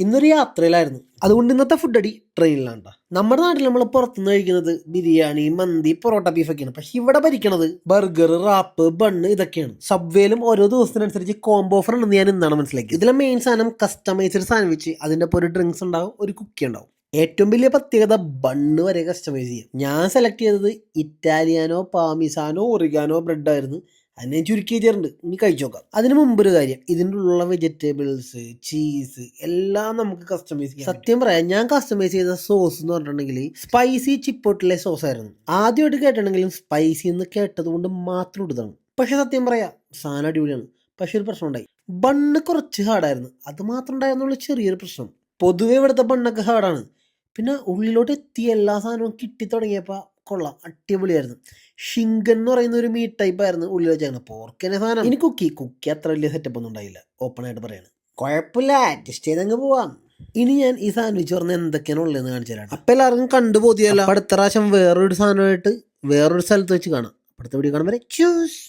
ഇന്നൊരു യാത്രയിലായിരുന്നു, അതുകൊണ്ട് ഇന്നത്തെ ഫുഡ് അടി ട്രെയിനിലാണ്. നമ്മുടെ നാട്ടിൽ നമ്മൾ പുറത്തുനിന്ന് കഴിക്കുന്നത് ബിരിയാണി, മന്തി, പൊറോട്ട, ബീഫൊക്കെയാണ്. പക്ഷെ ഇവിടെ ഭരിക്കണത് ബർഗർ, റാപ്പ്, ബണ്ണ് ഇതൊക്കെയാണ്. സബ്വേലും ഓരോ ദിവസത്തിനനുസരിച്ച് കോംബോ ഓഫർ ഉണ്ടെന്ന് ഞാൻ ഇന്നാണ് മനസ്സിലാക്കി. ഇതിലെ മെയിൻ സാധനം കസ്റ്റമൈസ്ഡ് സാൻഡ്വിച്ച്, അതിൻ്റെ ഒപ്പം ഒരു ഡ്രിങ്ക്സ് ഉണ്ടാവും, ഒരു കുക്കി ഉണ്ടാവും. ഏറ്റവും വലിയ പ്രത്യേകത ബണ്ണ് വരെ കസ്റ്റമൈസ് ചെയ്യും. ഞാൻ സെലക്ട് ചെയ്തത് ഇറ്റാലിയാനോ, പാമിസാനോ, ഒറിഗാനോ ബ്രെഡ് ആയിരുന്നു. അതിനെ ചുരുക്കി വെച്ചിട്ടുണ്ട്, ഇനി കഴിച്ചു നോക്കാം. അതിന് മുമ്പൊരു കാര്യം, ഇതിൻ്റെ ഉള്ള വെജിറ്റബിൾസ്, ചീസ് എല്ലാം നമുക്ക് കസ്റ്റമൈസ് ചെയ്യാം. സത്യം പറയാം, ഞാൻ കസ്റ്റമൈസ് ചെയ്ത സോസ് എന്ന് പറഞ്ഞിട്ടുണ്ടെങ്കിൽ സ്പൈസി ചിപ്പോട്ടിലെ സോസ് ആയിരുന്നു. ആദ്യമായിട്ട് കേട്ടിട്ടുണ്ടെങ്കിലും സ്പൈസി എന്ന് കേട്ടത് കൊണ്ട് മാത്രം ഇടുന്നതാണ്. പക്ഷെ സത്യം പറയാം, സാധനം അടിപൊളിയാണ്. പക്ഷെ ഒരു പ്രശ്നം ഉണ്ടായി, ബണ്ണ് കുറച്ച് ഹാർഡായിരുന്നു. അത് മാത്രം ഉണ്ടായിരുന്നുള്ള ചെറിയൊരു പ്രശ്നം. പൊതുവെ ഇവിടുത്തെ ബണ്ണൊക്കെ ഹാർഡാണ്. പിന്നെ ഉള്ളിലോട്ട് എത്തിയ എല്ലാ സാധനവും കിട്ടി തുടങ്ങിയപ്പോൾ കൊള്ളാം, അടിപൊളിയായിരുന്നു. ഷിങ്കൻ എന്ന് പറയുന്ന ഒരു മീറ്റ് ടൈപ്പ് ആയിരുന്നു ഉള്ളിൽ വെച്ചേക്കണം. പോർക്കിനെ സാധനം. ഇനി കുക്കി അത്ര വലിയ സെറ്റപ്പ് ഒന്നും ഉണ്ടായില്ല, ഓപ്പൺ ആയിട്ട് പറയാണ്. കുഴപ്പമില്ല, അഡ്ജസ്റ്റ് ചെയ്തങ്ങ് പോവാം. ഇനി ഞാൻ ഈ സാൻഡ്വിച്ച് പറഞ്ഞ എന്തൊക്കെയാണ് ഉള്ളതെന്ന് കാണിച്ചു തരാം. അപ്പം എല്ലാവർക്കും കണ്ടുപോതിയല്ല. അടുത്ത പ്രാവശ്യം വേറൊരു സാധനമായിട്ട് വേറൊരു സ്ഥലത്ത് വെച്ച് കാണാം. അടുത്ത വീഡിയോ കാണുമ്പോൾ ചൂസ്.